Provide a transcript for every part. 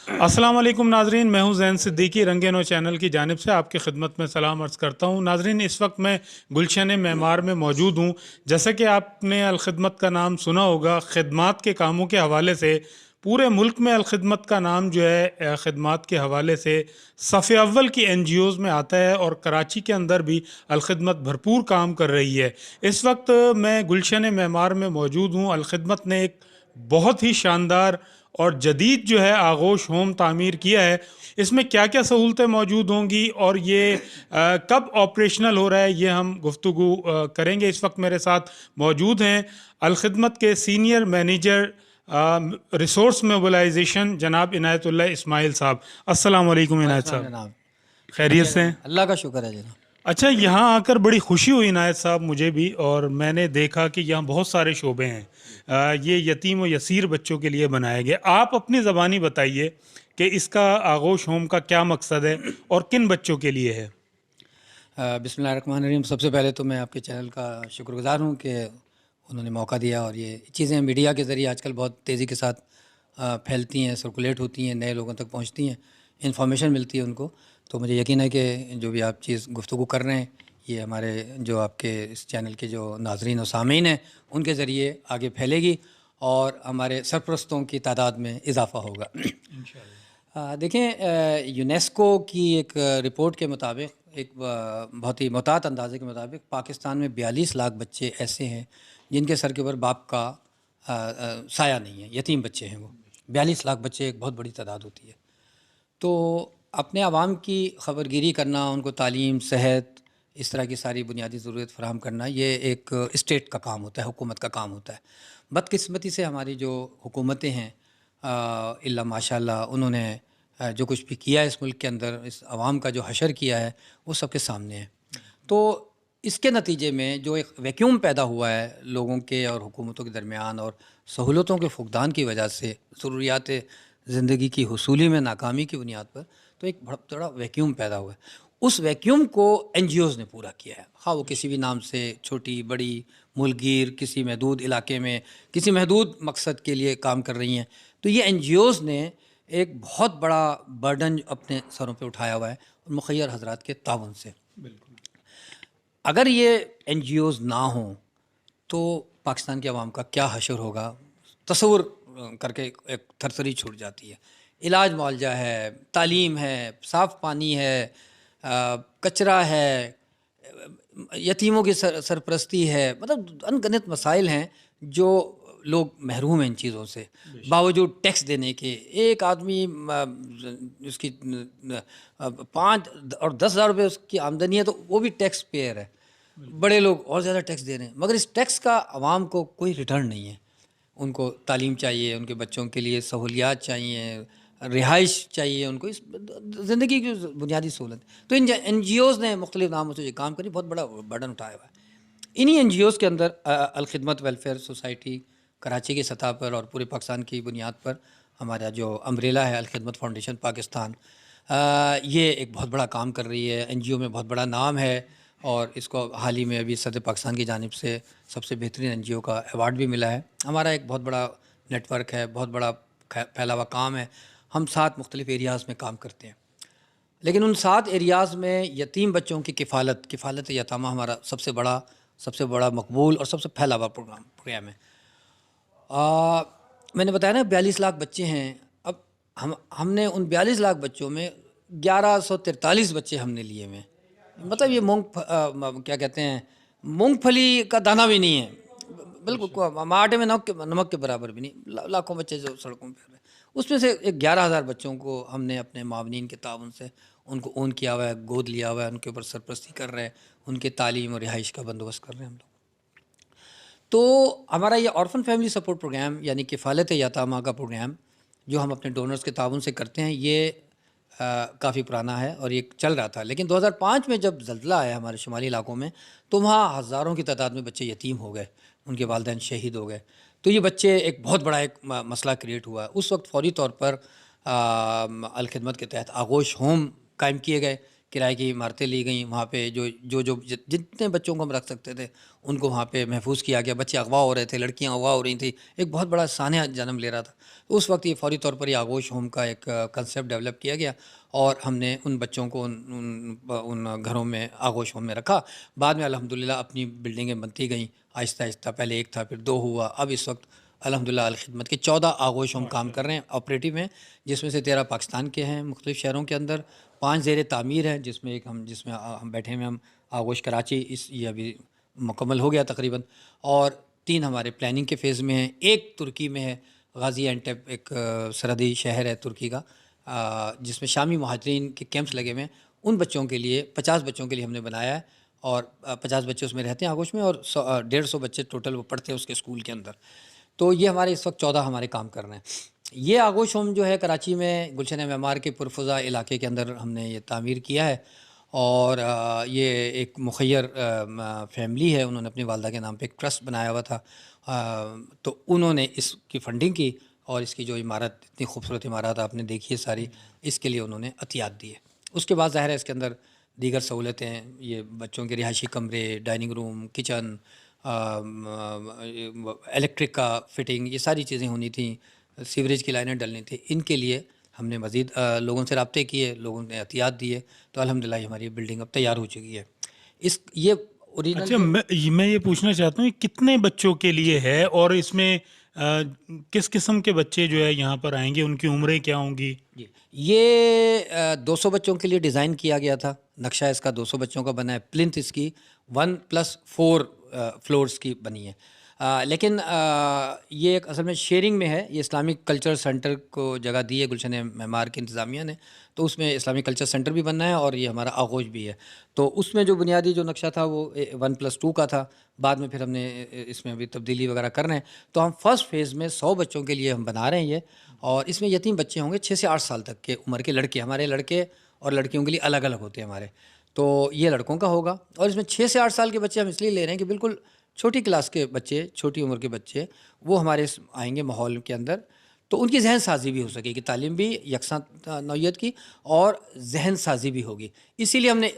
अस्सलाम वालेकुम नाजरीन, मैं हूं जैन सिद्दीकी। रंगेनो चैनल की जानिब से आपकी खिदमत में सलाम अर्ज़ करता हूं। नाजरीन, इस वक्त मैं गुलशन मेमार में मौजूद हूं। जैसा कि आपने अलखिदमत का नाम सुना होगा, खिदमात के कामों के हवाले से पूरे मुल्क में अलखिदमत का नाम जो है खिदमात के हवाले से सफ़े अव्वल की NGOs में आता है और कराची के अंदर भी अलखिदमत भरपूर काम कर रही है। इस वक्त मैं गुलशन मेमार में मौजूद हूँ। अलखिदमत ने एक बहुत ही शानदार और जदीद जो है आगोश होम तामीर किया है। इसमें क्या क्या सहूलतें मौजूद होंगी और ये कब ऑपरेशनल हो रहा है, ये हम गुफ्तगू करेंगे। इस वक्त मेरे साथ मौजूद हैं अलखिदमत के सीनियर मैनेजर रिसोर्स मोबिलाइजेशन जनाब इनायतुल्लाह इस्माइल साहब। अस्सलाम वालेकुम इनायत वालेकुम साहब, जनाब। खैरियत बढ़िया से हैं? जनाब, अल्लाह का शुक्र है जनाब। अच्छा, यहाँ आकर बड़ी खुशी हुई इनायत साहब मुझे भी, और मैंने देखा कि यहाँ बहुत सारे शोबे हैं। ये यतीम और यसीर बच्चों के लिए बनाए गए। आप अपनी ज़बानी बताइए कि इसका आगोश होम का क्या मकसद है और किन बच्चों के लिए है। बिस्मिल्लाहिर्रहमानिर्रहीम। सबसे पहले तो मैं आपके चैनल का शुक्रगुज़ार हूँ कि उन्होंने मौका दिया, और ये चीज़ें मीडिया के ज़रिए आजकल बहुत तेज़ी के साथ फैलती हैं, सर्कुलेट होती हैं, नए लोगों तक पहुँचती हैं, इन्फॉर्मेशन मिलती है उनको। तो मुझे यकीन है कि जो भी आप चीज़ गुफ्तगू कर रहे हैं, ये हमारे जो आपके इस चैनल के जो नाजरीन और सामीन हैं, उनके ज़रिए आगे फैलेगी और हमारे सरपरस्तों की तादाद में इजाफ़ा होगा। देखें, यूनेस्को की एक रिपोर्ट के मुताबिक, एक बहुत ही मुतात अंदाजे के मुताबिक, पाकिस्तान में 42 लाख बच्चे ऐसे हैं जिनके सर के ऊपर बाप का साया नहीं है, यतीम बच्चे हैं वो। 42 लाख बच्चे एक बहुत बड़ी तादाद होती है। तो अपने आवाम की खबरगिरी करना, उनको तालीम, सेहत, इस तरह की सारी बुनियादी ज़रूरत फ़राहम करना, ये एक स्टेट का काम होता है, हुकूमत का काम होता है। बदकिस्मती से हमारी जो हुकूमतें हैं, इल्ला माशाअल्लाह, उन्होंने जो कुछ भी किया है इस मुल्क के अंदर, इस आवाम का जो हशर किया है, वो सबके सामने है। तो इसके नतीजे में जो एक वैक्यूम पैदा हुआ है लोगों के और हुकूमतों के दरमियान, और सहूलतों के फुकदान की वजह से, ज़रूरियात ज़िंदगी की हुसूली में नाकामी की बुनियाद पर, तो एक बहुत बड़ा वैक्यूम पैदा हुआ है। उस वैक्यूम को NGOs ने पूरा किया है, हाँ वो किसी भी नाम से, छोटी बड़ी, मुल्कगीर, किसी महदूद इलाके में, किसी महदूद मकसद के लिए काम कर रही हैं। तो ये NGOs ने एक बहुत बड़ा बर्डन अपने सरों पे उठाया हुआ है, और मुखय्यर हजरात के ताउन से। अगर ये NGOs ना हों तो पाकिस्तान की आवाम का क्या हशर होगा, तसव्वुर करके एक थरथरी छूट जाती है। इलाज मुआलजा है, तालीम है, साफ़ पानी है, कचरा है, यतीमों की सरपरस्ती है, मतलब अनगिनत मसाइल हैं जो लोग महरूम हैं इन चीज़ों से, बावजूद टैक्स देने के। एक आदमी उसकी 5 और 10 हज़ार रुपये उसकी आमदनी है, तो वो भी टैक्स पेयर है। बड़े लोग और ज़्यादा टैक्स दे रहे हैं, मगर इस टैक्स का आवाम को कोई रिटर्न नहीं है। उनको तालीम चाहिए, उनके बच्चों के लिए सहूलियात चाहिए, रिहाइश चाहिए, उनको इस ज़िंदगी की बुनियादी सहूलत। तो इन NGOs ने मुख्तलिफ नामों से ये काम करी, बहुत बड़ा बर्डन उठाया हुआ है। इन्हीं NGOs के अंदर अलखिदमत वेलफेयर सोसाइटी कराची की सतह पर और पूरे पाकिस्तान की बुनियाद पर हमारा जो अम्ब्रेला है, अलखिदमत फाउंडेशन पाकिस्तान, ये एक बहुत बड़ा काम कर रही है। NGO में बहुत बड़ा नाम है, और इसको हाल ही में अभी सदर पाकिस्तान की जानिब से सबसे बेहतरीन NGO का अवार्ड भी मिला है। हमारा एक बहुत बड़ा नेटवर्क है, बहुत बड़ा फैला हुआ काम है। हम 7 मुख्तलिफ एरियाज़ में काम करते हैं, लेकिन उन 7 एरियाज़ में यतीम बच्चों की किफ़ालत यतामा हमारा सबसे बड़ा मकबूल और सबसे फैला हुआ प्रोग्राम है। मैंने बताया ना 42 लाख बच्चे हैं। अब हमने उन 42 लाख बच्चों में 1143 बच्चे हमने लिए हुए हैं। मतलब ये क्या कहते हैं, मूंगफली का दाना भी नहीं है, बिल्कुल आटे में नमक के बराबर भी नहीं। लाखों बच्चे जो सड़कों पर हैं, उसमें से एक 11,000 बच्चों को हमने अपने मावनीन के ताउन से उनको ओन किया हुआ है, गोद लिया हुआ है, उनके ऊपर सरपरस्ती कर रहे हैं, उनके तालीम और रिहाइश का बंदोबस्त कर रहे हैं हम लोग। तो हमारा ये ऑर्फन फैमिली सपोर्ट प्रोग्राम, यानी किफ़ालत यतामा का प्रोग्राम, जो हम अपने डोनर्स के ताउन से करते हैं, ये काफ़ी पुराना है और ये चल रहा था। लेकिन 2005 में जब ज़ल्ज़ला आया हमारे शुमाली इलाकों में, तो वहाँ हज़ारों की तादाद में बच्चे यतीम हो गए, उनके वालिदैन शहीद हो गए। तो ये बच्चे एक बहुत बड़ा एक मसला क्रिएट हुआ। उस वक्त फ़ौरी तौर पर अलखिदमत के तहत आगोश होम कायम किए गए किराए की इमारतें ली गई, वहाँ पे जितने बच्चों को हम रख सकते थे उनको वहाँ पे महफूज किया गया। बच्चे अगवा हो रहे थे, लड़कियाँ अगवा हो रही थी, एक बहुत बड़ा सान्या जन्म ले रहा था। तो उस वक्त ये फौरी तौर पर ये आगोश होम का एक कंसेप्ट डेवलप किया गया और हमने उन बच्चों को उन घरों में आगोश होम में रखा। बाद में अल्हम्दुलिल्लाह अपनी बिल्डिंगें बनती गईं आहिस्ता आहिस्ता, पहले एक था फिर 2 हुआ, अब इस वक्त अल्हम्दुलिल्लाह अल खिदमत के 14 आगोश हम काम कर रहे हैं ऑपरेटिव हैं, जिसमें से 13 पाकिस्तान के हैं मुख्तलिफ़ शहरों के अंदर, 5 ज़ेर तामीर हैं, जिसमें हम बैठे हुए हम आगोश कराची, ये अभी मुकम्मल हो गया तकरीबन, और 3 हमारे प्लानिंग के फ़ेज़ में हैं, 1 तुर्की में है, गाज़ी एंटेप एक सरहदी शहर है तुर्की का, जिसमें शामी मुहाजिरीन के कैंप्स लगे हुए हैं। उन बच्चों के लिए 50 बच्चों के लिए हमने बनाया है और 50 बच्चे उसमें रहते हैं आगोश में, और 150 बच्चे टोटल वो पढ़ते हैं उसके स्कूल के अंदर। तो ये हमारे इस वक्त 14 हमारे काम कर रहे हैं। ये आगोश होम जो है कराची में गुलशन मेमार के पुरफ़ुज़ा इलाके के अंदर हमने ये तामीर किया है, और ये एक मुखय्यर फैमिली है, उन्होंने अपनी वालदा के नाम पे एक ट्रस्ट बनाया हुआ था, तो उन्होंने इसकी फ़ंडिंग की और इसकी जो इमारत, इतनी खूबसूरत इमारत आपने देखी है सारी, इसके लिए उन्होंने अतियात दिए। उसके बाद ज़ाहिर है इसके अंदर दीगर सहूलतें, ये बच्चों के रिहायशी कमरे, डाइनिंग रूम, किचन, इलेक्ट्रिक का फिटिंग, ये सारी चीज़ें होनी थी, सीवरेज की लाइनें डलनी थी, इनके लिए हमने मज़ीद लोगों से रब्ते किए, लोगों ने एहतियात दिए, तो अल्हम्दुलिल्लाह हमारी बिल्डिंग अब तैयार हो चुकी है। ये ओरिजिनल अच्छा, मैं ये पूछना चाहता हूँ, ये कितने बच्चों के लिए है और इसमें किस किस्म के बच्चे जो है यहाँ पर आएंगे, उनकी उम्रें क्या होंगी? जी, ये 200 बच्चों के लिए डिज़ाइन किया गया था, नक्शा इसका 200 बच्चों का बना है, प्लिंथ इसकी 1+4 फ्लोर्स की बनी है। लेकिन ये एक असल में शेयरिंग में है, ये इस्लामिक कल्चर सेंटर को जगह दी है गुलशन मेमार की इंतज़ामिया ने, तो उसमें इस्लामिक कल्चर सेंटर भी बनना है और ये हमारा आगोश भी है। तो उसमें जो बुनियादी जो नक्शा था वो 1+2 का था, बाद में फिर हमने इसमें अभी तब्दीली वगैरह कर रहे हैं। तो हम फर्स्ट फेज़ में 100 बच्चों के लिए हम बना रहे हैं ये, और इसमें यतीम बच्चे होंगे 6 से 8 साल तक के उम्र के लड़के, हमारे लड़के और लड़कियों के लिए अलग अलग होते हैं हमारे, तो ये लड़कों का होगा। और इसमें 6 से 8 साल के बच्चे हम इसलिए ले रहे हैं कि बिल्कुल छोटी क्लास के बच्चे, छोटी उम्र के बच्चे वो हमारे आएंगे माहौल के अंदर, तो उनकी जहन साजी भी हो सकेगी, तालीम भी यकसा नौइयत की और जहन साजी भी होगी। इसीलिए हमने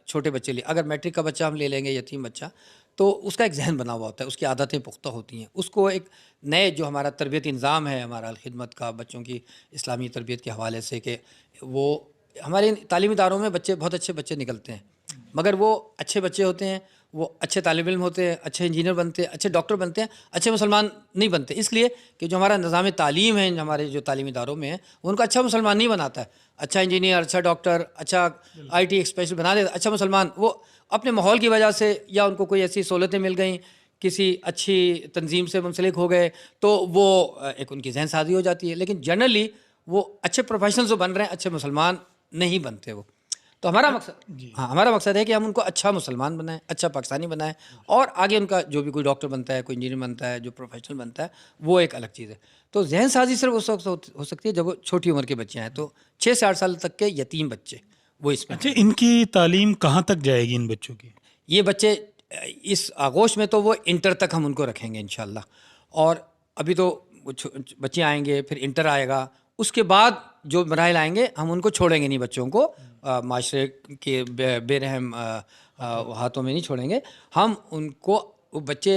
छोटे बच्चे लिए। अगर मैट्रिक का बच्चा हम ले लेंगे, यतीम बच्चा, तो उसका एक जहन बना हुआ होता है, उसकी आदतें पुख्ता होती हैं, उसको एक नए जो हमारा तरबियत इंज़ाम है हमारा खिदमत का, बच्चों की इस्लामी तरबियत के हवाले से, कि वो हमारे तालीमी इदारों में बच्चे बहुत अच्छे बच्चे निकलते हैं, मगर वो अच्छे बच्चे होते हैं, वो अच्छे तालिब इल्म होते हैं, अच्छे इंजीनियर बनते हैं, अच्छे डॉक्टर बनते हैं, अच्छे मुसलमान नहीं बनते, इसलिए कि जो हमारा निज़ाम तालीम है हमारे जो तालीमी इदारों में है, वो उनको अच्छा मुसलमान नहीं बनाता है। अच्छा इंजीनियर, अच्छा डॉक्टर, अच्छा IT स्पेशल बना देता, अच्छा मुसलमान वो अपने माहौल की वजह से, या उनको कोई ऐसी सहूलतें मिल गई, किसी अच्छी तंजीम से मुंसलिक हो गए, तो वो एक उनकी जहन साजी हो जाती है। लेकिन जनरली वो अच्छे प्रोफेशनल जो बन रहे हैं, अच्छे मुसलमान नहीं बनते वो। तो हमारा मकसद, हाँ, हमारा मकसद है कि हम उनको अच्छा मुसलमान बनाएं, अच्छा पाकिस्तानी बनाएं, और आगे उनका जो भी कोई डॉक्टर बनता है, कोई इंजीनियर बनता है, जो प्रोफेशनल बनता है, वो एक अलग चीज़ है। तो जहन साजी सिर्फ उस वक्त हो सकती है जब वो छोटी उम्र के बच्चे हैं, तो 6 से 8 साल तक के यतीम बच्चे वो इसमें। अच्छा, इनकी तालीम कहाँ तक जाएगी इन बच्चों की? ये बच्चे इस आगोश में तो वो इंटर तक हम उनको रखेंगे इंशाल्लाह, और अभी तो बच्चे आएंगे, फिर इंटर आएगा, उसके बाद जो मराहल आएंगे हम उनको छोड़ेंगे नहीं, बच्चों को माशरे के बेरहम हाथों में नहीं छोड़ेंगे हम उनको। वो बच्चे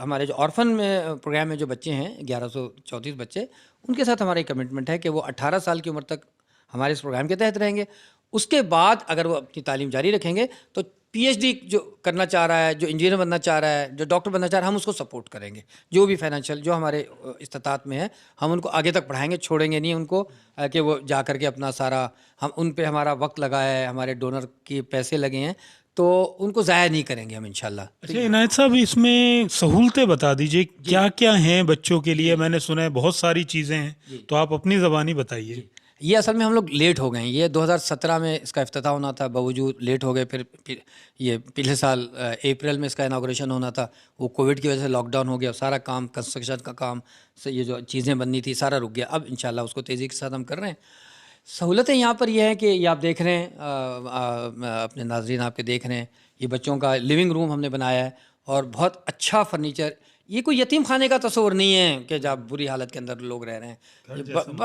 हमारे जो ऑर्फन में प्रोग्राम में जो बच्चे हैं 1134 बच्चे, उनके साथ हमारी कमिटमेंट है कि वो 18 साल की उम्र तक हमारे इस प्रोग्राम के तहत रहेंगे। उसके बाद अगर वो अपनी तालीम जारी रखेंगे तो PhD जो करना चाह रहा है, जो इंजीनियर बनना चाह रहा है, जो डॉक्टर बनना चाह रहा है, हम उसको सपोर्ट करेंगे, जो भी फाइनेंशियल जो हमारे इस्तात में है हम उनको आगे तक पढ़ाएंगे, छोड़ेंगे नहीं उनको कि वो जा कर के अपना सारा, हम उन पे हमारा वक्त लगा है, हमारे डोनर के पैसे लगे हैं, तो उनको ज़ाया नहीं करेंगे हम इंशाल्लाह। अच्छा इनायत साहब, इसमें सहूलतें बता दीजिए, क्या क्या हैं बच्चों के लिए? मैंने सुना है बहुत सारी चीज़ें हैं, तो आप अपनी ज़बानी बताइए। ये असल में हम लोग लेट हो गए हैं, ये 2017 में इसका इफ्तिताह होना था, बावजूद लेट हो गए। फिर ये पिछले साल अप्रैल में इसका इनाग्रेशन होना था, वो कोविड की वजह से लॉकडाउन हो गया, सारा काम कंस्ट्रक्शन का काम से ये जो चीज़ें बननी थी सारा रुक गया। अब इंशाल्लाह उसको तेज़ी के साथ हम कर रहे हैं। सहूलतें यहाँ पर यह है कि ये आप देख रहे हैं, अपने नाज़रीन आपके देख रहे हैं, ये बच्चों का लिविंग रूम हमने बनाया है और बहुत अच्छा फर्नीचर। ये कोई यतीम खाने का तस्वर नहीं है कि जब बुरी हालत के अंदर लोग रह रहे हैं,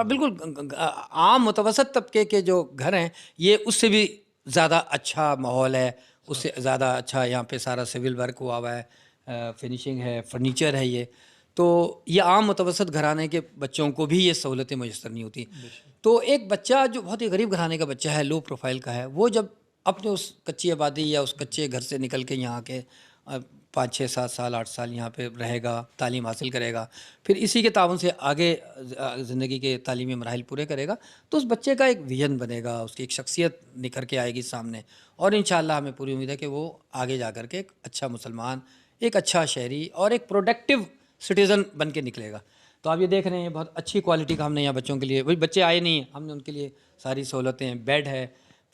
बिल्कुल आम मुतवसत तबके के जो घर हैं ये उससे भी ज़्यादा अच्छा माहौल है, उससे ज़्यादा अच्छा यहाँ पे सारा सिविल वर्क हुआ है, फिनिशिंग है, फर्नीचर है ये। तो ये आम मुतवसत घराने के बच्चों को भी ये सहूलतें मैसर नहीं होती। तो एक बच्चा जो बहुत ही गरीब घराने का बच्चा है, लो प्रोफाइल का है, वो जब अपने उस कच्ची आबादी या उस कच्चे घर से निकल के यहाँ के 5 6 7 साल 8 साल यहाँ पे रहेगा, तालीम हासिल करेगा, फिर इसी के ताउन से आगे ज़िंदगी के तालीमी मराहिल पूरे करेगा, तो उस बच्चे का एक विजन बनेगा, उसकी एक शख्सियत निखर के आएगी सामने, और इंशाअल्लाह हमें पूरी उम्मीद है कि वो आगे जा कर के एक अच्छा मुसलमान, एक अच्छा शहरी और एक प्रोडक्टिव सिटीज़न बन के निकलेगा। तो आप ये देख रहे हैं बहुत अच्छी क्वालिटी का हमने यहाँ बच्चों के लिए, वही बच्चे आए नहीं हैं, हमने उनके लिए सारी सहूलतें, बेड है,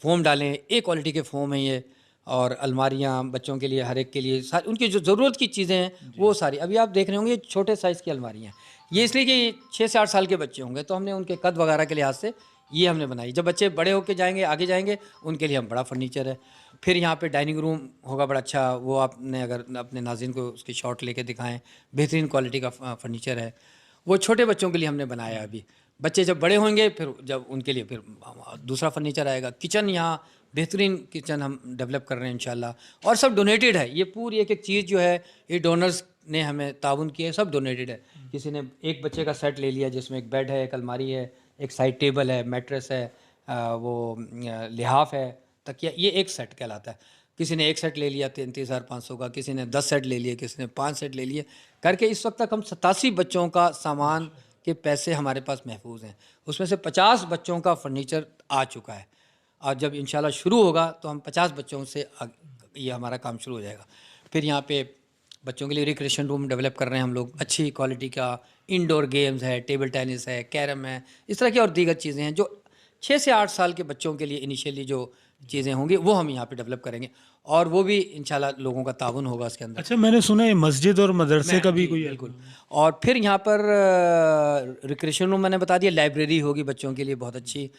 फ़ोम डाले हैं, ए क्वालिटी के फ़ोम हैं ये, और अलमारियाँ बच्चों के लिए, हर एक के लिए सारी उनकी जो ज़रूरत की चीज़ें हैं वो सारी। अभी आप देख रहे होंगे छोटे साइज़ की अलमारियाँ हैं, ये इसलिए कि 6 से 8 साल के बच्चे होंगे, तो हमने उनके कद वगैरह के लिहाज से ये हमने बनाई। जब बच्चे बड़े होके जाएंगे, आगे जाएंगे, उनके लिए हम बड़ा फर्नीचर है। फिर यहाँ पे डाइनिंग रूम होगा बड़ा अच्छा, वो आपने अगर अपने नाज़रीन को उसकी शॉट लेके दिखाएं, बेहतरीन क्वालिटी का फर्नीचर है। वो छोटे बच्चों के लिए हमने बनाया है अभी। बच्चे जब बड़े होंगे फिर जब उनके लिए फिर दूसरा फर्नीचर आएगा। किचन यहाँ बेहतरीन किचन हम डेवलप कर रहे हैं इंशाल्लाह, और सब डोनेटेड है। ये पूरी एक एक चीज़ जो है ये डोनर्स ने हमें ताउन किया है, सब डोनेटेड है। किसी ने एक बच्चे का सेट ले लिया जिसमें एक बेड है, एक अलमारी है, एक साइड टेबल है, मैट्रेस है, लिहाफ है, तकिया, ये एक सेट कहलाता है। किसी ने एक सेट ले लिया 33,500 का, किसी ने 10 सेट ले लिए, किसी ने 5 सेट ले लिए करके इस वक्त तक हम 87 बच्चों का सामान के पैसे हमारे पास महफूज हैं। उसमें से 50 बच्चों का फर्नीचर आ चुका है, और जब इंशाल्लाह शुरू होगा तो हम 50 बच्चों से ये हमारा काम शुरू हो जाएगा। फिर यहाँ पे बच्चों के लिए रिक्रिएशन रूम डेवलप कर रहे हैं हम लोग, अच्छी क्वालिटी का। इंडोर गेम्स है, टेबल टेनिस है, कैरम है, इस तरह की और दीगर चीज़ें हैं जो 6 से 8 साल के बच्चों के लिए इनिशियली जो चीज़ें होंगी वो हम यहाँ पे डेवलप करेंगे, और वो भी इंशाल्लाह लोगों का ताउन होगा उसके अंदर। अच्छा, मैंने सुना है मस्जिद और मदरसे का भी जी, कोई बिल्कुल। और फिर यहाँ पर रिक्रिएशन रूम मैंने बता दिया, लाइब्रेरी होगी बच्चों के लिए बहुत अच्छी,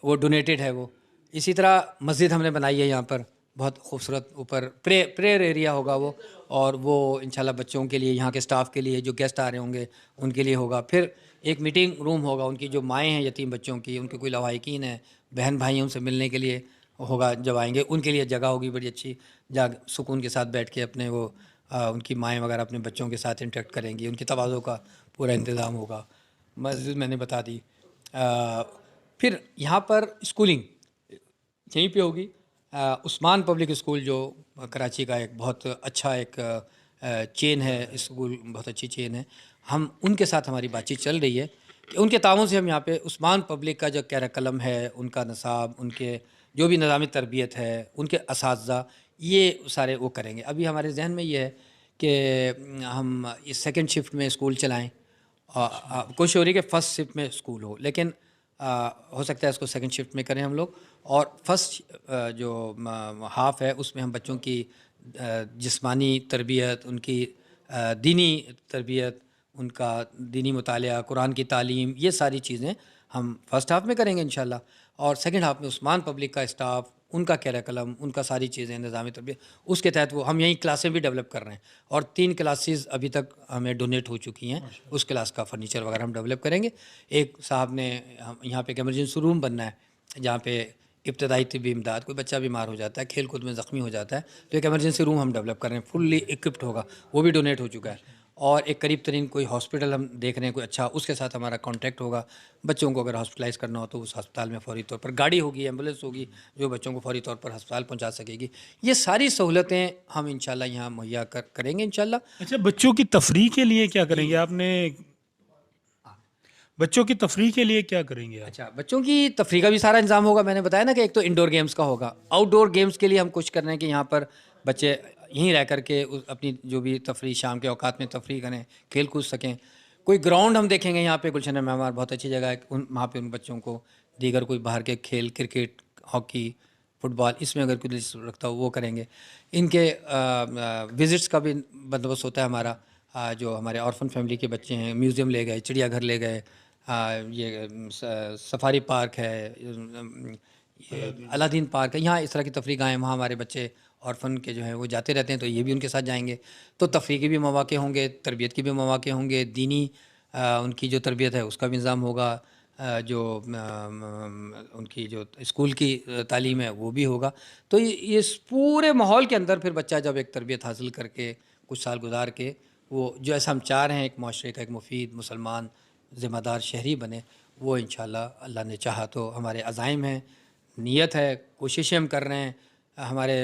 वो डोनेटेड है वो। इसी तरह मस्जिद हमने बनाई है यहाँ पर बहुत खूबसूरत, ऊपर प्रेयर एरिया होगा वो, और वो इंशाल्लाह बच्चों के लिए, यहाँ के स्टाफ के लिए, जो गेस्ट आ रहे होंगे उनके लिए होगा। फिर एक मीटिंग रूम होगा, उनकी जो माएँ हैं यतीम बच्चों की, उनके कोई लवाहिकीन है, बहन भाई हैं, उनसे मिलने के लिए होगा जब आएंगे, उनके लिए जगह होगी बड़ी अच्छी, जहाँ सुकून के साथ बैठ के अपने वो उनकी माएँ वगैरह अपने बच्चों के साथ इंटरेक्ट करेंगी, उनकी तवाज़ो का पूरा इंतज़ाम होगा। मस्जिद मैंने बता दी। फिर यहाँ पर स्कूलिंग यहीं पे होगी। उस्मान पब्लिक स्कूल जो कराची का एक बहुत अच्छा एक चेन है, स्कूल बहुत अच्छी चेन है, हम उनके साथ हमारी बातचीत चल रही है कि उनके ताउन से हम यहाँ पे उस्मान पब्लिक का जो कैरिकुलम है, उनका निसाब, उनके जो भी निज़ामी तरबियत है, उनके असातिज़ा, ये सारे वो करेंगे। अभी हमारे जहन में ये है कि हम इस सेकंड शिफ्ट में स्कूल चलाएँ, कोशिश हो रही है कि फ़र्स्ट शिफ्ट में स्कूल हो, लेकिन हो सकता है इसको सेकंड शिफ्ट में करें हम लोग, और फर्स्ट जो हाफ़ है उसमें हम बच्चों की जिस्मानी तरबियत, उनकी दीनी तरबियत, उनका दीनी मुतालिया, कुरान की तालीम, ये सारी चीज़ें हम फ़र्स्ट हाफ़ में करेंगे इंशाल्लाह, और सेकंड हाफ़ में उस्मान पब्लिक का स्टाफ, उनका कैरिकुलम, उनका सारी चीज़ें, निज़ामी तरबियत, उसके तहत वो हम यहीं क्लासें भी डेवलप कर रहे हैं, और 3 क्लासेस अभी तक हमें डोनेट हो चुकी हैं, उस क्लास का फर्नीचर वगैरह हम डेवलप करेंगे। एक साहब ने हम यहाँ पे एक एमरजेंसी रूम बनना है जहाँ पे इब्तदाई तिब्बी इमदाद, कोई बच्चा बीमार हो जाता है, खेल कूद में ज़ख्मी हो जाता है, तो एक एमरजेंसी रूम हम डेवलप कर रहे हैं, फुल्ली इक्विप्ड होगा, वो भी डोनेट हो चुका है। और एक करीब तरीन कोई हॉस्पिटल हम देख रहे हैं कोई अच्छा, उसके साथ हमारा कॉन्टैक्ट होगा। बच्चों को अगर हॉस्पिटलाइज़ करना हो तो उस अस्पताल में फ़ौरी तौर पर गाड़ी होगी, एम्बुलेंस होगी जो बच्चों को फ़ौरी तौर पर अस्पताल पहुंचा सकेगी। ये सारी सहूलतें हम इंशाल्लाह यहाँ मुहैया करेंगे इंशाल्लाह। अच्छा, बच्चों की तफरीह के लिए क्या करेंगे आपने? बच्चों की तफरीह के लिए क्या करेंगे आप? अच्छा, बच्चों की तफरीह का भी सारा इंतज़ाम होगा। मैंने बताया ना कि एक तो इंडोर गेम्स का होगा, आउटडोर गेम्स के लिए हम कोशिश कर रहे हैं कि यहाँ पर बच्चे यहीं रह कर के अपनी जो भी तफरीह शाम के औकात में तफरीह करें, खेल कूद सकें। कोई ग्राउंड हम देखेंगे यहाँ पे गुलशन मेहमान, बहुत अच्छी जगह है, उन वहाँ पे उन बच्चों को दीगर कोई बाहर के खेल, क्रिकेट, हॉकी, फुटबॉल, इसमें अगर कोई दिलचस्पी रखता हो वो करेंगे। इनके विज़िट्स का भी बंदोबस्त होता है हमारा। जो हमारे ऑर्फन फैमिली के बच्चे हैं, म्यूज़ियम ले गए, चिड़ियाघर ले गए, ये सफारी पार्क है, ये अलादीन पार्क है, यहाँ इस तरह की तफरीह गाहें, वहाँ हमारे बच्चे ऑर्फन के जो हैं वो जाते रहते हैं, तो ये भी उनके साथ जाएंगे। तो तफरीह के भी मौक़े होंगे, तरबियत के भी मौक़े होंगे, दीनी उनकी जो तरबियत है उसका भी इंतज़ाम होगा, जो उनकी जो स्कूल की तालीम है वो भी होगा। तो ये इस पूरे माहौल के अंदर फिर बच्चा जब एक तरबियत हासिल करके कुछ साल गुजार के वो जो ऐसा हम चाह रहे हैं एक माशरे का एक मुफीद मुसलमान ज़िम्मेदार शहरी बने, वो इंशाअल्लाह अल्लाह ने चाहा तो हमारे अज़ाइम हैं, नीयत है, कोशिशें हम कर रहे हैं, हमारे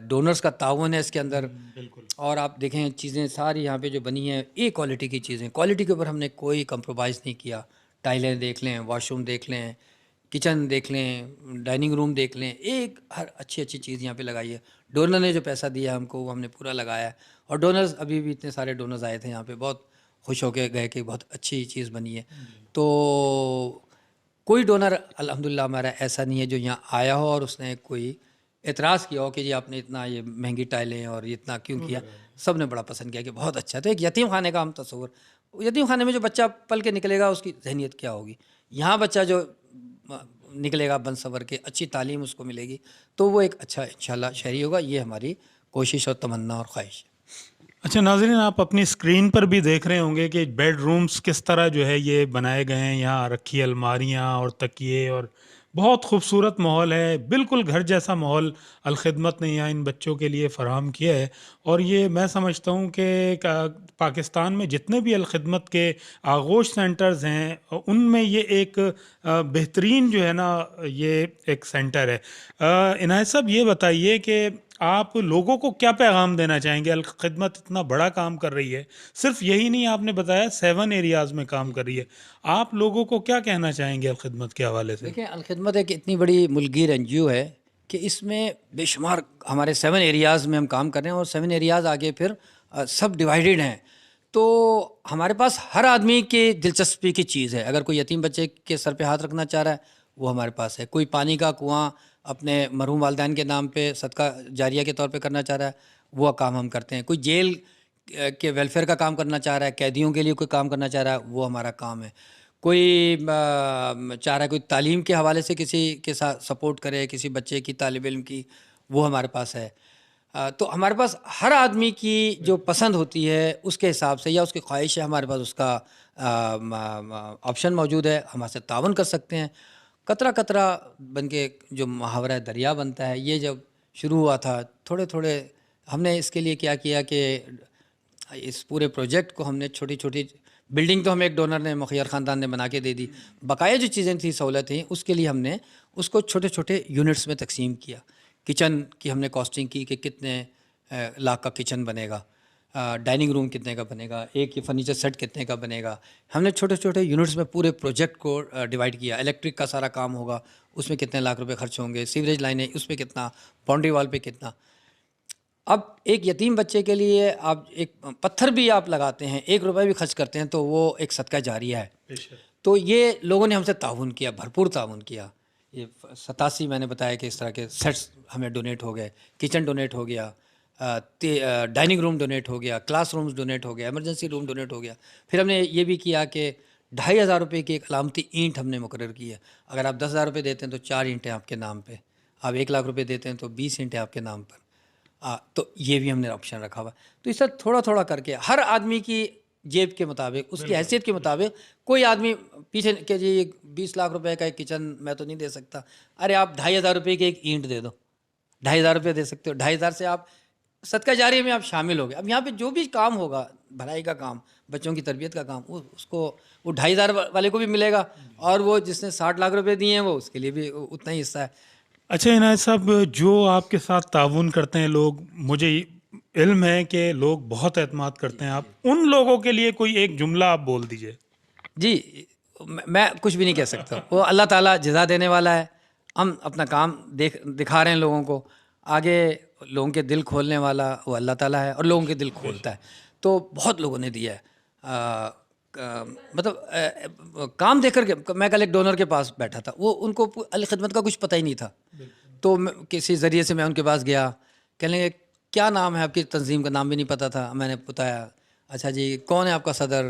डोनर्स का ताउन है इसके अंदर। बिल्कुल। और आप देखें चीज़ें सारी यहाँ पे जो बनी हैं ए क्वालिटी की चीज़ें, क्वालिटी के ऊपर हमने कोई कंप्रोमाइज़ नहीं किया। टाइलें देख लें, वॉशरूम देख लें, किचन देख लें, डाइनिंग रूम देख लें, एक हर अच्छी चीज़ यहाँ पे लगाई है। डोनर ने जो पैसा दिया हमको वो हमने पूरा लगाया है। और डोनर्स अभी भी इतने सारे डोनर्स आए थे यहाँ पे, बहुत खुश होके गए कि बहुत अच्छी चीज़ बनी है। तो कोई डोनर अल्हम्दुलिल्लाह हमारा ऐसा नहीं है जो यहाँ आया हो और उसने कोई एतराज़ किया हो कि जी आपने इतना ये महंगी टाइलें और ये इतना क्यों किया। सब ने बड़ा पसंद किया कि बहुत अच्छा है। तो एक यतीम खाने का हम तस्वुर, यतीम खाने में जो बच्चा पल के निकलेगा उसकी जहनीत क्या होगी, यहाँ बच्चा जो निकलेगा बन सवर के, अच्छी तालीम उसको मिलेगी, तो वो एक अच्छा इंशाल्लाह शहरी होगा। ये हमारी कोशिश और तमन्ना और ख्वाहिश है। अच्छा नाज़रीन, आप अपनी स्क्रीन पर भी देख रहे होंगे कि बेडरूम्स किस तरह जो है ये बनाए गए हैं। यहाँ रखी अलमारियाँ और तकिए और बहुत खूबसूरत माहौल है, बिल्कुल घर जैसा माहौल अलखिदमत ने यहाँ इन बच्चों के लिए फ़राहम किया है। और ये मैं समझता हूँ कि पाकिस्तान में जितने भी अलखिदमत के आगोश सेंटर्स हैं उनमें ये एक बेहतरीन जो है ना ये एक सेंटर है। इनायत साहब, ये बताइए कि आप लोगों को क्या पैगाम देना चाहेंगे? अल खिदमत इतना बड़ा काम कर रही है, सिर्फ यही नहीं आपने बताया 7 एरियाज़ में काम कर रही है। आप लोगों को क्या कहना चाहेंगे अल खिदमत के हवाले से? देखिए अलखिदमत एक इतनी बड़ी मुल्कीर एनजीओ है कि इसमें बेशुमार हमारे 7 एरियाज़ में हम काम कर रहे हैं और 7 एरियाज़ आगे फिर सब डिवाइडेड हैं। तो हमारे पास हर आदमी की दिलचस्पी की चीज़ है। अगर कोई यतीम बच्चे के सर पे हाथ रखना चाह रहा है वो हमारे पास है। कोई पानी का कुआं अपने मरहूम वालिदैन के नाम पे सदका जारिया के तौर पे करना चाह रहा है, वो काम हम करते हैं। कोई जेल के वेलफेयर का काम करना चाह रहा है, कैदियों के लिए कोई काम करना चाह रहा है, वो हमारा काम है। कोई चाह रहा है कोई तालीम के हवाले से किसी के साथ सपोर्ट करे, किसी बच्चे की तालिब इल्म की, वो हमारे पास है। तो हमारे पास हर आदमी की जो पसंद होती है उसके हिसाब से या उसकी ख्वाहिश है, हमारे पास उसका ऑप्शन मौजूद है। हमसे तावन कर सकते हैं। कतरा कतरा बन के जो मुहावरा दरिया बनता है, ये जब शुरू हुआ था थोड़े थोड़े हमने इसके लिए क्या किया कि इस पूरे प्रोजेक्ट को हमने छोटी छोटी बिल्डिंग तो हमें एक डोनर ने मुखियार ख़ानदान ने बना के दे दी, बकाया जो चीज़ें थी सहूलत थी उसके लिए हमने उसको छोटे छोटे यूनिट्स में तकसीम किया। किचन की हमने कॉस्टिंग की कि कितने लाख का किचन बनेगा, डाइनिंग रूम कितने का बनेगा, एक ये फर्नीचर सेट कितने का बनेगा। हमने छोटे छोटे यूनिट्स में पूरे प्रोजेक्ट को डिवाइड किया। इलेक्ट्रिक का सारा काम होगा, उसमें कितने लाख रुपए खर्च होंगे, सीवरेज लाइनें उसमें कितना, बाउंड्री वॉल पे कितना। अब एक यतीम बच्चे के लिए आप एक पत्थर भी आप लगाते हैं, 1 रुपये भी खर्च करते हैं तो वो एक सदका जारिया है। तो ये लोगों ने हमसे ताउन किया, भरपूर ताउन किया। ये 87 मैंने बताया कि इस तरह के सेट्स हमें डोनेट हो गए, किचन डोनेट हो गया, डाइनिंग रूम डोनेट हो गया, क्लास रूम्स डोनेट हो गया, इमरजेंसी रूम डोनेट हो गया। फिर हमने ये भी किया कि 2,500 रुपये की एक अलामती ईंट हमने मुकर्रर की है। अगर आप 10,000 रुपये देते हैं तो 4 ईंटें आपके नाम पे, आप 1 लाख रुपये देते हैं तो 20 ईंटें आपके नाम पर। तो ये भी हमने ऑप्शन रखा हुआ। तो इस तरह थोड़ा थोड़ा करके हर आदमी की जेब के मुताबिक, उसकी हैसियत के मुताबिक, कोई आदमी पीछे के जी 20 लाख रुपए का एक किचन मैं तो नहीं दे सकता, अरे आप 2,500 रुपये की एक ईंट दे दो, 2,500 रुपये दे सकते हो। 2,500 से आप सदका जारिया में आप शामिल हो गए। अब यहाँ पे जो भी काम होगा, भलाई का काम, बच्चों की तरबियत का काम, उसको वो 2,500 वाले को भी मिलेगा और वो जिसने 60 लाख रुपए दिए हैं वो उसके लिए भी उतना ही हिस्सा है। अच्छा इनायत साहब, जो आपके साथ ताउन करते हैं लोग, मुझे इल्म है कि लोग बहुत एतमाद करते हैं, आप उन लोगों के लिए कोई एक जुमला आप बोल दीजिए। जी, मैं कुछ भी नहीं कह सकता। वो अल्लाह ताला जज़ा देने वाला है। हम अपना काम दिखा रहे हैं लोगों को। आगे लोगों के दिल खोलने वाला वो अल्लाह ताला है और लोगों के दिल खोलता है। तो बहुत लोगों ने दिया है। मतलब काम देख कर के मैं कल एक डोनर के पास बैठा था, वो उनको अल खिदमत का कुछ पता ही नहीं था। तो किसी ज़रिए से मैं उनके पास गया, कहने लगे क्या नाम है आपकी तंजीम का? नाम भी नहीं पता था। मैंने बताया, अच्छा जी कौन है आपका सदर,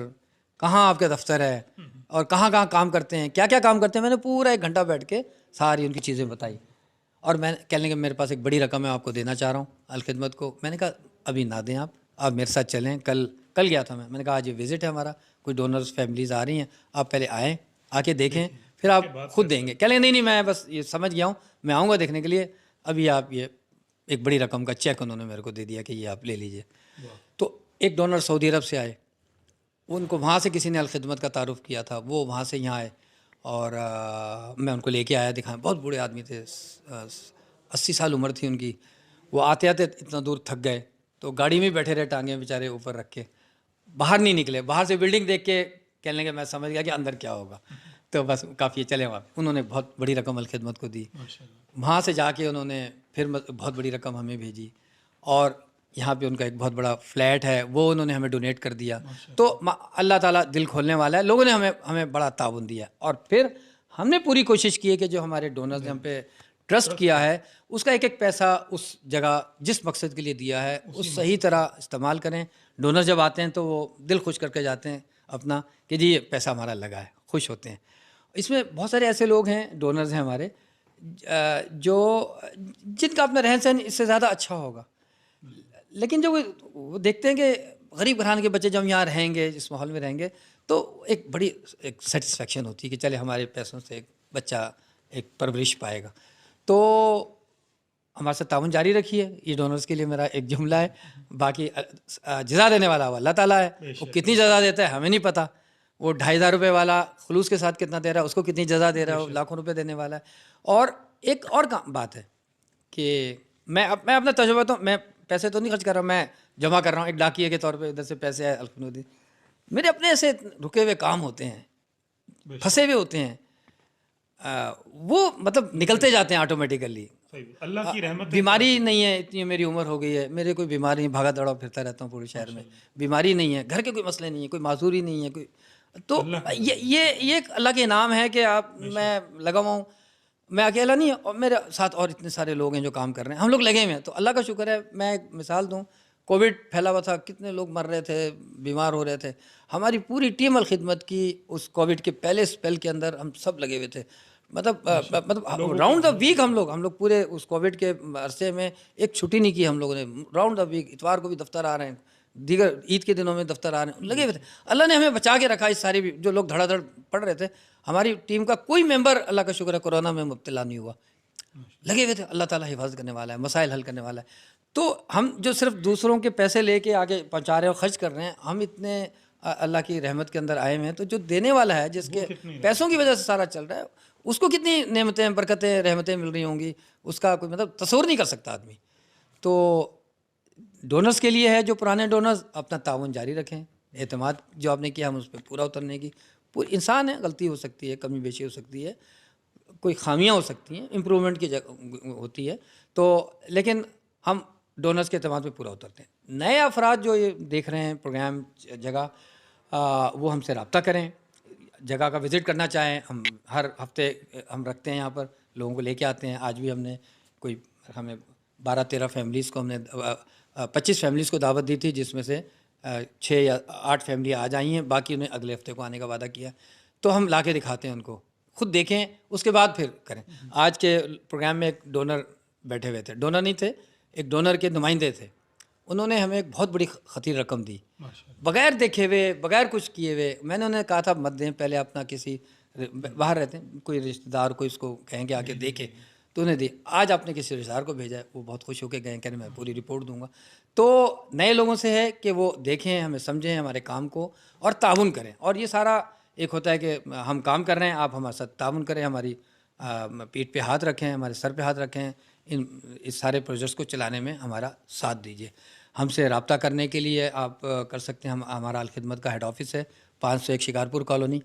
कहाँ आपका दफ्तर है और कहाँ कहाँ काम करते हैं, क्या क्या काम करते हैं। मैंने पूरा 1 घंटा बैठ के सारी उनकी चीज़ें बताई और मैं कहने लगे मेरे पास एक बड़ी रकम है आपको देना चाह रहा हूँ अल खिदमत को। मैंने कहा अभी ना दें, आप मेरे साथ चलें। कल गया था मैंने कहा आज ये विज़िट है हमारा, कोई डोनर्स फैमिलीज़ आ रही हैं, आप पहले आएँ, आके देखें, फिर आप खुद देंगे। कह लेंगे नहीं नहीं मैं बस ये समझ गया हूँ, मैं आऊँगा देखने के लिए, अभी आप ये एक बड़ी रकम का चेक उन्होंने मेरे को दे दिया कि ये आप ले लीजिए। तो एक डोनर सऊदी अरब से आए, उनको वहाँ से किसी ने अलखिदमत का तारुफ़ किया था, वो वहाँ से यहाँ आए और मैं उनको लेके आया, दिखाया। बहुत बूढ़े आदमी थे, 80 साल उम्र थी उनकी। वो आते आते इतना दूर थक गए तो गाड़ी में बैठे रहे, टांगे बेचारे ऊपर रख के, बाहर नहीं निकले। बाहर से बिल्डिंग देख के कहने लगे मैं समझ गया कि अंदर क्या होगा, तो बस काफ़ी चले वहाँ। उन्होंने बहुत बड़ी रकम अलखिदमत को दी। वहाँ से जाके उन्होंने फिर बहुत बड़ी रकम हमें भेजी, और यहाँ पे उनका एक बहुत बड़ा फ्लैट है, वो उन्होंने हमें डोनेट कर दिया। तो अल्लाह ताला दिल खोलने वाला है। लोगों ने हमें बड़ा ताउन दिया, और फिर हमने पूरी कोशिश की है कि जो हमारे डोनर्स ने हम पे ट्रस्ट किया है, उसका एक एक पैसा उस जगह जिस मकसद के लिए दिया है उस सही तरह इस्तेमाल करें। डोनर जब आते हैं तो वो दिल खुश करके जाते हैं अपना, कि जी ये पैसा हमारा लगा है, खुश होते हैं। इसमें बहुत सारे ऐसे लोग हैं, डोनर्स हैं हमारे, जो जिनका अपना रहन सहन इससे ज़्यादा अच्छा होगा, लेकिन जो वो देखते हैं कि गरीब घराने के बच्चे जब यहाँ रहेंगे, जिस माहौल में रहेंगे, तो एक बड़ी एक सेटिस्फेक्शन होती है कि चले हमारे पैसों से एक बच्चा एक परवरिश पाएगा। तो हमारे साथ ताउन जारी रखिए, ये डोनर्स के लिए मेरा एक जुमला है। बाकी जज़ा देने वाला वो अल्लाह ताला है, वो कितनी जज़ा देता है हमें नहीं पता। वो 2,500 रुपये वाला खुलूस के साथ कितना दे रहा है, उसको कितनी जज़ा दे रहा है, वो लाखों रुपए देने वाला है। और एक और बात है कि मैं अपना तजुर्बा, तो मैं पैसे तो नहीं खर्च कर रहा हूँ, मैं जमा कर रहा हूँ एक डाकिए के तौर पे, इधर से पैसे आए अल्फनुदी। मेरे अपने ऐसे रुके हुए काम होते हैं, फंसे हुए होते हैं, वो मतलब निकलते जाते हैं ऑटोमेटिकली। अल्लाह की रहमत। बीमारी नहीं है, इतनी मेरी उम्र हो गई है, मेरे कोई बीमारी नहीं, भागा दौड़ा फिरता रहता हूँ पूरे शहर में, बीमारी नहीं है, घर के कोई मसले नहीं है, कोई माजूरी नहीं है कोई। तो ये एक अल्लाह के इनाम है कि आप, मैं लगा हुआ हूँ, मैं अकेला नहीं, और मेरे साथ और इतने सारे लोग हैं जो काम कर रहे हैं, हम लोग लगे हुए हैं। तो अल्लाह का शुक्र है। मैं एक मिसाल दूँ, कोविड फैला हुआ था, कितने लोग मर रहे थे, बीमार हो रहे थे, हमारी पूरी टीम अलखिदमत की उस कोविड के पहले स्पेल के अंदर हम सब लगे हुए थे। मतलब राउंड द वीक हम लोग पूरे उस कोविड के अरसे में एक छुट्टी नहीं की हम लोगों ने। राउंड द वीक, इतवार को भी दफ्तर आ रहे हैं, दीगर ईद के दिनों में दफ्तर आ रहे हैं, लगे हुए थे। अल्लाह ने हमें बचा के रखा। इस सारे भी जो लोग धड़ाधड़ पढ़ रहे थे, हमारी टीम का कोई मेंबर अल्लाह का शुक्र है कोरोना में मुब्तला नहीं हुआ। लगे हुए थे, अल्लाह ताला हिफाजत करने वाला है, मसाइल हल करने वाला है। तो हम जो सिर्फ दूसरों के पैसे लेके आगे पहुँचा रहे हैं और खर्च कर रहे हैं, हम इतने अल्लाह की रहमत के अंदर आए हुए हैं, तो जो देने वाला है, जिसके पैसों की वजह से सारा चल रहा है, उसको कितनी नेमतें, बरकतें, रहमतें मिल रही होंगी, उसका कोई मतलब तस्वर नहीं कर सकता आदमी। तो डोनर्स के लिए है, जो पुराने डोनर्स अपना ताउन जारी रखें, एतमाद जो आपने किया हम उस पर पूरा उतरने की। पूरी इंसान है, गलती हो सकती है, कमी बेशी हो सकती है, कोई खामियां हो सकती हैं, इम्प्रूवमेंट की होती है, तो लेकिन हम डोनर्स के एतमाद पे पूरा उतरते हैं। नए अफराद जो ये देख रहे हैं प्रोग्राम, जगह, वो हमसे रब्ता करें, जगह का विज़िट करना चाहें, हम हर हफ्ते हम रखते हैं, यहाँ पर लोगों को लेके आते हैं। आज भी हमने कोई, हमें 12-13 फैमिलीज़ को, हमने 25 फैमिलीज़ को दावत दी थी, जिसमें से 6 या 8 फैमिली आज आई हैं, बाकी उन्हें अगले हफ्ते को आने का वादा किया। तो हम ला के दिखाते हैं उनको, खुद देखें, उसके बाद फिर करें। आज के प्रोग्राम में एक डोनर बैठे हुए थे, डोनर नहीं थे, एक डोनर के नुमाइंदे थे। उन्होंने हमें एक बहुत बड़ी खतीर रकम दी, बगैर देखे हुए, बगैर कुछ किए हुए। मैंने उन्हें कहा था मत दें, पहले अपना किसी, बाहर रहते हैं, कोई रिश्तेदार को इसको कहेंगे आके देखे, तो उन्हें दी। आज आपने किसी रिश्तेदार को भेजा है, वो बहुत खुश होकर गए, कह रहे मैं पूरी रिपोर्ट दूंगा। तो नए लोगों से है कि वो देखें, हमें समझें, हमारे काम को, और ताउन करें। और ये सारा एक होता है कि हम काम कर रहे हैं, आप हमारे साथ ताउन करें, हमारी पीठ पे हाथ रखें, हमारे सर पे हाथ रखें, इस सारे प्रोजेक्ट्स को चलाने में हमारा साथ दीजिए। हमसे रब्ता करने के लिए आप कर सकते हैं, हमारा अलखिदमत का हेड ऑफिस है 501 शिकारपुर कॉलोनी,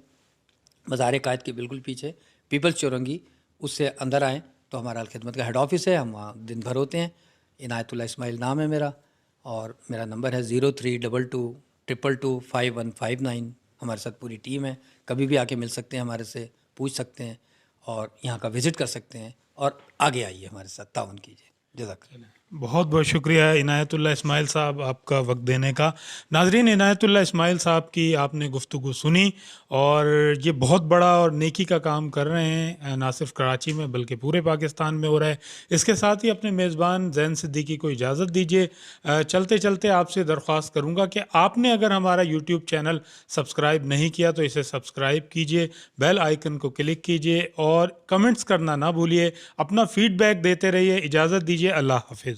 बाज़ार कायद के बिल्कुल पीछे, पीपल्स चौरंगी, उससे अंदर आएँ तो हमारा अलखिदमत का हेड ऑफिस है। हम वहाँ दिन भर होते हैं। इनायतुल्लाह इस्माइल नाम है मेरा, और मेरा नंबर है 0322225159। हमारे साथ पूरी टीम है, कभी भी आके मिल सकते हैं, हमारे से पूछ सकते हैं, और यहाँ का विज़िट कर सकते हैं, और आगे आइए हमारे साथ ताउन कीजिए। जज़ाकल्लाह। बहुत बहुत शुक्रिया इनायतुल्लाह इस्माइल साहब आपका वक्त देने का। नाजरीन, इनायतुल्लाह इस्माइल साहब की आपने गुफ्तगू सुनी और ये बहुत बड़ा और नेकी का काम कर रहे हैं, ना सिर्फ कराची में बल्कि पूरे पाकिस्तान में हो रहा है। इसके साथ ही अपने मेज़बान ज़ैन सिद्दीकी को इजाज़त दीजिए। चलते चलते आपसे दरख्वास्त करूँगा कि आपने अगर हमारा यूट्यूब चैनल सब्सक्राइब नहीं किया तो इसे सब्सक्राइब कीजिए, बेल आइकन को क्लिक कीजिए और कमेंट्स करना ना भूलिए। अपना फ़ीडबैक देते रहिए। इजाज़त दीजिए। अल्लाह हाफ़िज़।